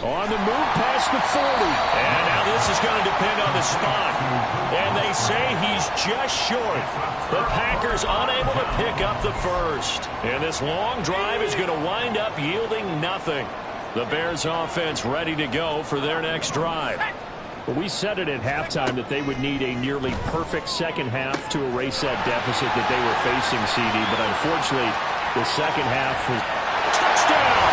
On the move past the 40. And now this is going to depend on the spot. And they say he's just short. The Packers unable to pick up the first. And this long drive is going to wind up yielding nothing. The Bears offense ready to go for their next drive. We said it at halftime that they would need a nearly perfect second half to erase that deficit that they were facing, CD. But unfortunately, the second half was touchdown.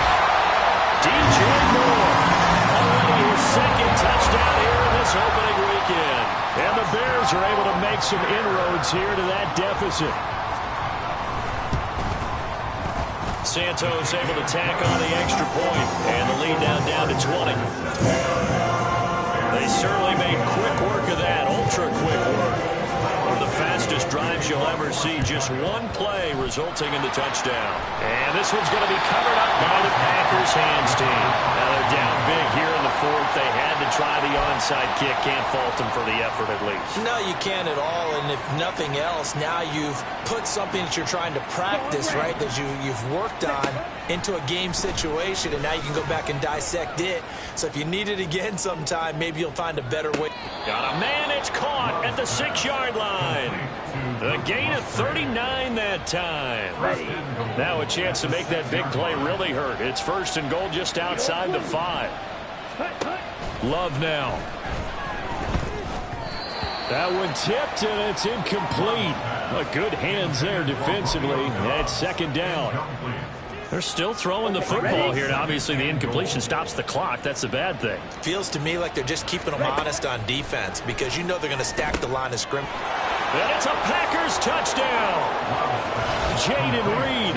DJ Moore. Already his second touchdown here in this opening weekend. And the Bears are able to make some inroads here to that deficit. Santos able to tack on the extra point, and the lead now down to 20. They certainly made quick work of that, ultra-quick work. One of the fastest drives you'll ever see, just one play resulting in the touchdown. And this one's going to be covered up by the Packers hands team. Now they're down big here in the fourth. They had to try the onside kick. Can't fault them for the effort at least. No, you can't at all. And if nothing else, now you've put something that you're trying to practice, right, that you've worked on into a game situation, and now you can go back and dissect it. So if you need it again sometime, maybe you'll find a better way. Got a man, it's caught at the 6-yard line. The gain of 39 that time. Now a chance to make that big play really hurt. It's first and goal just outside the 5. Love now. That one tipped, and it's incomplete. Good hands there defensively. That's second down. They're still throwing the football here, and obviously the incompletion stops the clock. That's a bad thing. Feels to me like they're just keeping them honest on defense, because you know they're going to stack the line of scrimmage. And it's a Packers touchdown. Jaden Reed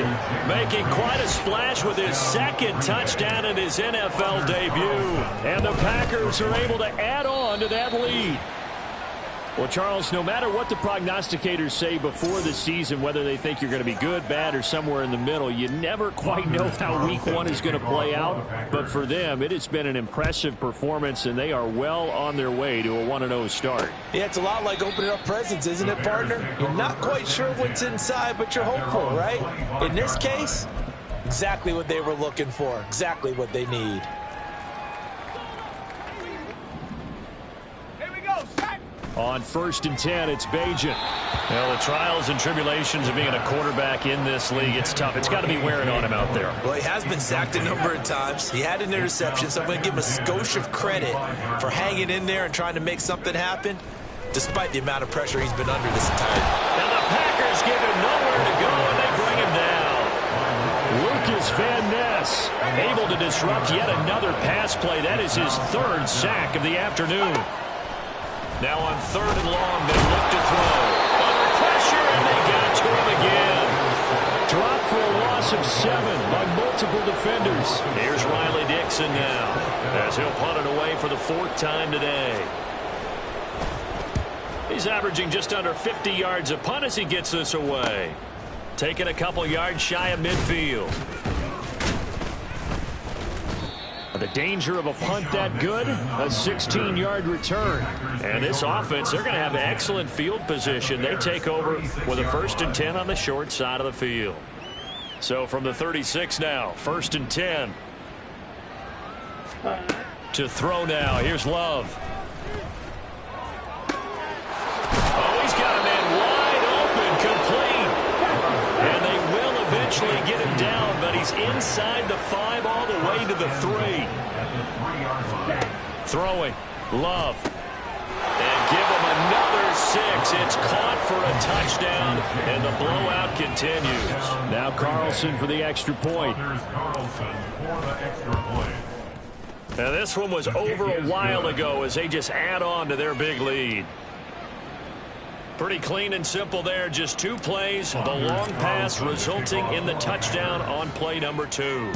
making quite a splash with his second touchdown in his NFL debut. And the Packers are able to add on to that lead. Well, Charles, no matter what the prognosticators say before the season, whether they think you're going to be good, bad, or somewhere in the middle, you never quite know how week one is going to play out. But for them, it has been an impressive performance, and they are well on their way to a 1-0 start. Yeah, it's a lot like opening up presents, isn't it, partner? You're not quite sure what's inside, but you're hopeful, right? In this case, exactly what they were looking for, exactly what they need. On 1st and 10, it's Bajan. Well, the trials and tribulations of being a quarterback in this league, it's tough. It's got to be wearing on him out there. Well, he has been sacked a number of times. He had an interception, so I'm going to give him a skosh of credit for hanging in there and trying to make something happen, despite the amount of pressure he's been under this entire time. Now the Packers give him nowhere to go, and they bring him down. Lucas Van Ness Able to disrupt yet another pass play. That is his 3rd sack of the afternoon. Now on 3rd and long, they look to throw. Under pressure, and they got to him again. Dropped for a loss of 7 by multiple defenders. Here's Riley Dixon now, as he'll punt it away for the 4th time today. He's averaging just under 50 yards a punt as he gets this away. Taking a couple yards shy of midfield. The danger of a punt that good, a 16-yard return. And this offense, they're going to have excellent field position. They take over with a 1st and 10 on the short side of the field. So from the 36 now, 1st and 10. To throw now. Here's Love. Oh, he's got a man wide open, complete. And they will eventually get him down, but he's inside the 5 all the way to the 3. Throwing. Love. And give him another 6. It's caught for a touchdown, and the blowout continues. Now Carlson for the extra point. Now this one was over a while ago as they just add on to their big lead. Pretty clean and simple there. Just 2 plays. The long pass resulting in the touchdown on play number 2.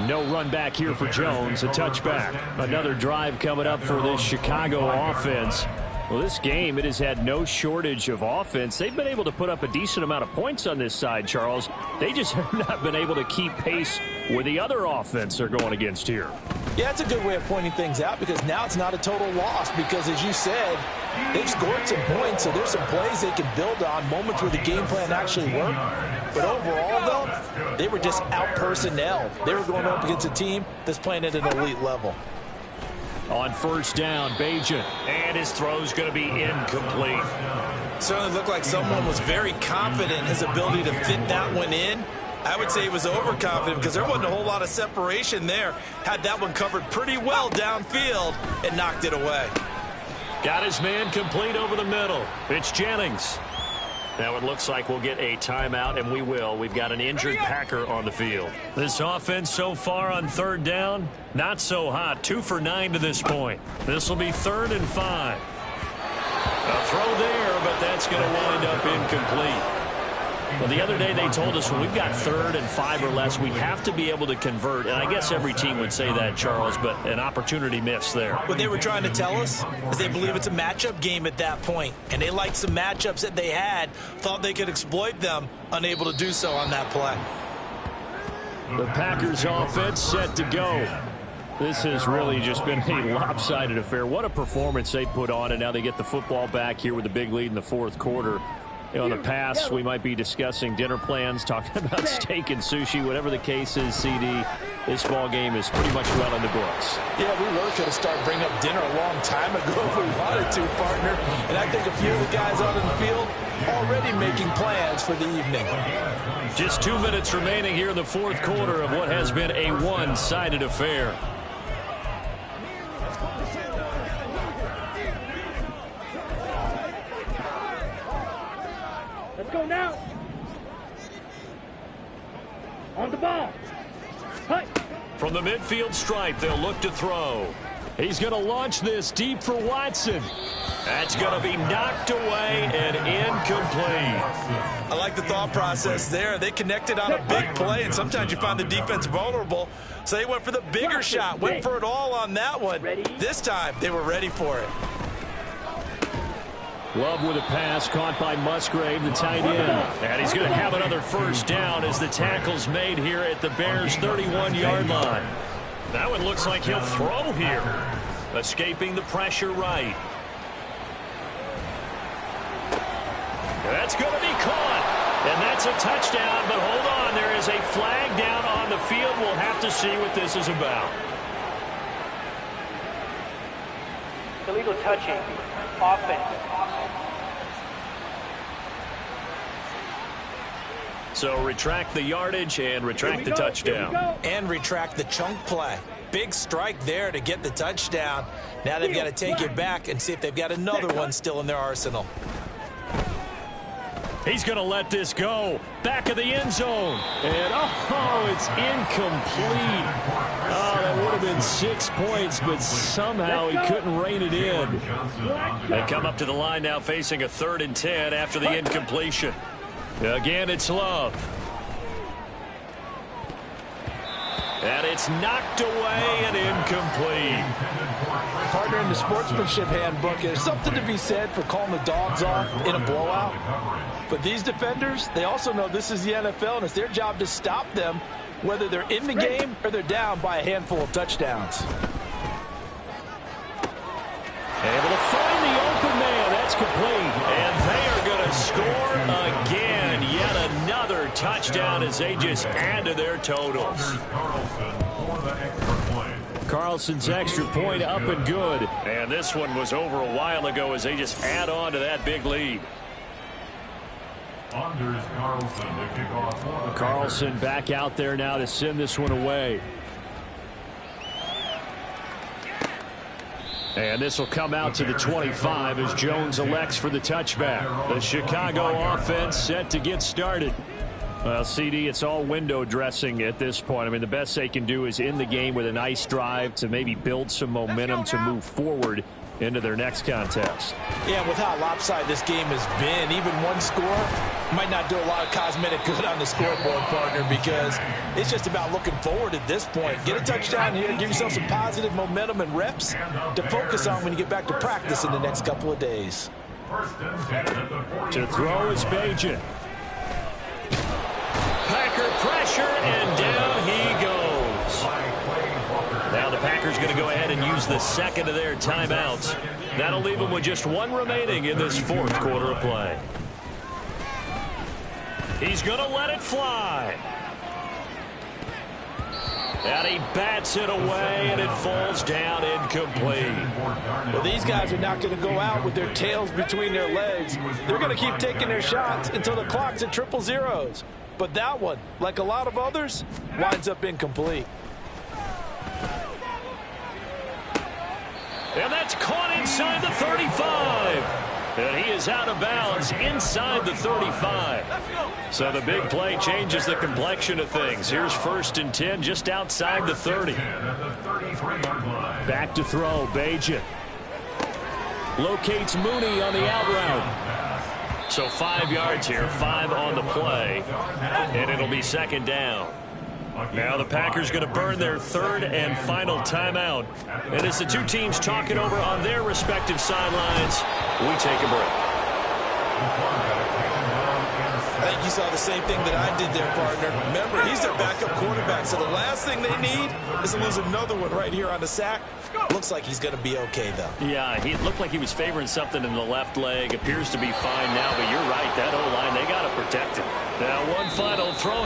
No run back here for Jones. A touchback. Another drive coming up for this Chicago offense. Well, this game, it has had no shortage of offense. They've been able to put up a decent amount of points on this side, Charles. They just have not been able to keep pace with the other offense they're going against here. Yeah, it's a good way of pointing things out, because now it's not a total loss, because as you said, they've scored some points, so there's some plays they can build on, moments where the game plan actually worked. But overall, though, they were just out-personnel. They were going up against a team that's playing at an elite level. on first down. Bajan, and his throw's going to be incomplete. Certainly looked like someone was very confident in his ability to fit that one in. I would say he was overconfident because there wasn't a whole lot of separation there. Had that one covered pretty well downfield and knocked it away. Got his man complete over the middle. It's Jennings. Now it looks like we'll get a timeout, and we will. We've got an injured Packer on the field. This offense so far on third down, not so hot. 2 for 9 to this point. This will be 3rd and 5. A throw there, but that's going to wind up incomplete. Well, the other day they told us when we've got 3rd and 5 or less, we have to be able to convert. And I guess every team would say that, Charles, but an opportunity missed there. What they were trying to tell us is they believe it's a matchup game at that point. And they liked some matchups that they had, thought they could exploit them, unable to do so on that play. The Packers offense set to go. This has really just been a lopsided affair. What a performance they put on, and now they get the football back here with a big lead in the 4th quarter. You know, in the past, we might be discussing dinner plans, talking about steak and sushi, whatever the case is, CD. This ball game is pretty much well in the books. Yeah, we really could have started bringing up dinner a long time ago if we wanted to, partner. And I think a few of the guys out in the field already making plans for the evening. Just 2 minutes remaining here in the 4th quarter of what has been a one-sided affair. Go now. On the ball. Hey. From the midfield stripe, they'll look to throw. He's going to launch this deep for Watson. That's going to be knocked away and incomplete. I like the thought process there. They connected on a big play, and sometimes you find the defense vulnerable. So they went for the bigger shot, went for it all on that one. This time, they were ready for it. Love with a pass caught by Musgrave, the tight end. And he's going to have another first down as the tackle's made here at the Bears' 31-yard line. That one looks like he'll throw here. Escaping the pressure right. That's going to be caught. And that's a touchdown, but hold on. There is a flag down on the field. We'll have to see what this is about. Illegal touching. Offense. So retract the yardage and retract the touchdown. And retract the chunk play. Big strike there to get the touchdown. Now they've got to take it back and see if they've got another one still in their arsenal. He's going to let this go. Back of the end zone. And, oh, it's incomplete. Oh, that would have been 6 points, but somehow he couldn't rein it in. They come up to the line now facing a 3rd and 10 after the incompletion. Again, it's Love. And it's knocked away and incomplete. Partner, in the sportsmanship handbook, there's something to be said for calling the dogs off in a blowout. But these defenders, they also know this is the NFL, and it's their job to stop them, whether they're in the game or they're down by a handful of touchdowns. Able to find the open man. That's complete. And they are going to score again. Yet another touchdown as they just add to their totals. Carlson's extra point up and good. And this one was over a while ago as they just add on to that big lead. Carlson back out there now to send this one away. And this will come out to the 25 as Jones elects for the touchback. The Chicago offense set to get started. Well, CD, it's all window dressing at this point. I mean, the best they can do is end the game with a nice drive to maybe build some momentum to move forward into their next contest. Yeah, with how lopsided this game has been, even one score might not do a lot of cosmetic good on the scoreboard, partner, because it's just about looking forward at this point. Get a touchdown here, give yourself some positive momentum and reps to focus on when you get back to practice in the next couple of days. To throw is Bajan. Packer pressure, and down he goes. Now the Packers going to go ahead and use the second of their timeouts. That'll leave them with just one remaining in this 4th quarter of play. He's going to let it fly. And he bats it away, and it falls down incomplete. Well, these guys are not going to go out with their tails between their legs. They're going to keep taking their shots until the clock's at 000. But that one, like a lot of others, winds up incomplete. And that's caught inside the 35. And he is out of bounds inside the 35. So the big play changes the complexion of things. Here's 1st and 10 just outside the 30. Back to throw, Bajan. Locates Mooney on the out route. So 5 yards here, 5 on the play. And it'll be 2nd down. Now the Packers going to burn their 3rd and final timeout. And as the two teams talk it over on their respective sidelines, we take a break. I think you saw the same thing that I did there, partner. Remember, he's their backup quarterback, so the last thing they need is to lose another one right here on the sack. Looks like he's going to be okay, though. Yeah, it looked like he was favoring something in the left leg. Appears to be fine now, but you're right. That O-line, they got to protect him. Now one final throw here.